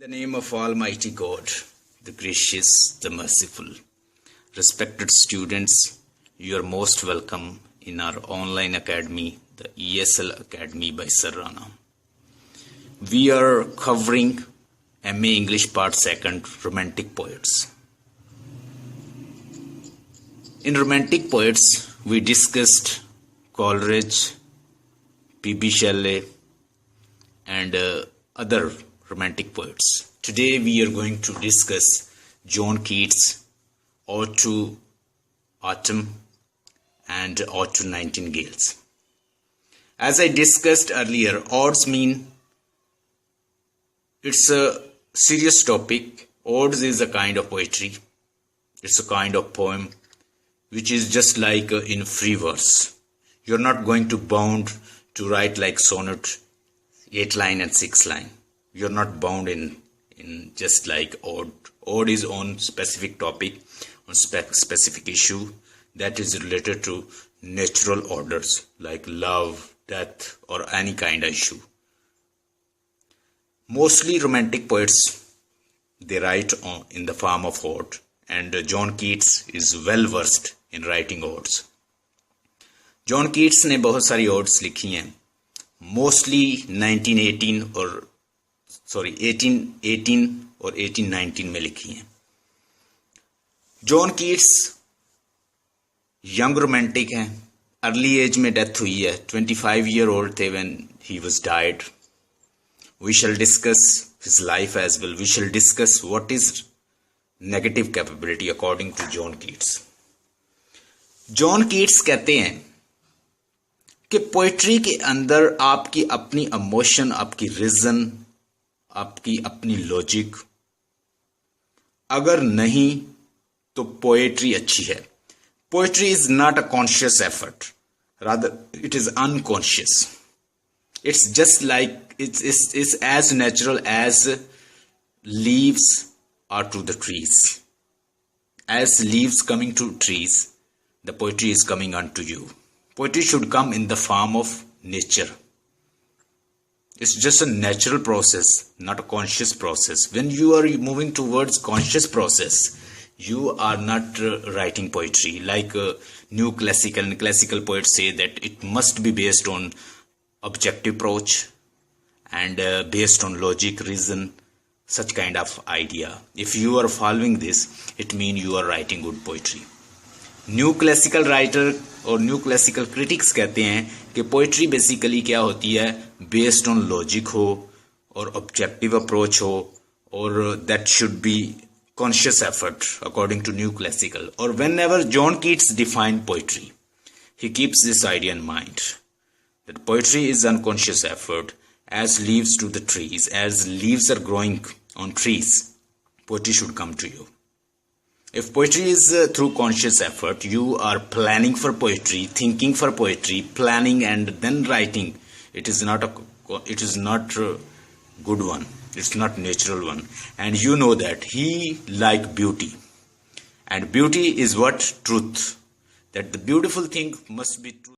In the name of Almighty God, the gracious, the merciful, respected students, you are most welcome in our online academy, the ESL Academy by Sir Rana. We are covering MA English Part 2, Romantic Poets. In Romantic Poets, we discussed Coleridge, P.B. Shelley, and other romantic poets. Today we are going to discuss John Keats, Ode to Autumn, and Ode to Nightingales. As I discussed earlier, odes mean it's a serious topic. Odes is a kind of poetry. It's a kind of poem which is just like in free verse. You're not going to bound to write like sonnet, 8 line and 6 line. You're not bound in just like ode. Ode is on specific topic, on specific issue that is related to natural orders like love, death, or any kind of issue. Mostly romantic poets, they write in the form of ode, and John Keats is well versed in writing odes. John Keats ने बहुत सारी odes लिखी हैं, mostly 1818 और 1819 में लिखी हैं. John Keats young romantic हैं. अर्ली एज में डेथ हुई है. 25 year old थे when he was died. We shall discuss his life as well. We shall discuss what is negative capability according to John Keats. John Keats कहते हैं कि poetry के अंदर आपकी अपनी इमोशन, आपकी रीजन, आपकी अपनी लॉजिक अगर नहीं तो पोएट्री अच्छी है. Poetry is not a conscious effort, rather it is unconscious. It's just like it's as natural as leaves are to the trees. As leaves coming to trees, the poetry is coming unto you. Poetry should come in the form of nature. It's just a natural process, not a conscious process. When you are moving towards conscious process, you are not writing poetry. Like new classical and classical poets say that it must be based on objective approach and based on logic, reason, such kind of idea. If you are following this, it means you are writing good poetry. New classical writer और new classical critics कहते हैं कि poetry basically क्या होती है, based on logic हो और objective approach हो, और that should be conscious effort according to new classical. और whenever John Keats define poetry, he keeps this idea in mind that poetry is unconscious effort. As leaves to the trees, as leaves are growing on trees, poetry should come to you. If poetry is through conscious effort, you are planning for poetry, thinking for poetry, planning and then writing. It is not a good one. It's not natural one. And you know that he like beauty. And beauty is what? Truth. That the beautiful thing must be truth.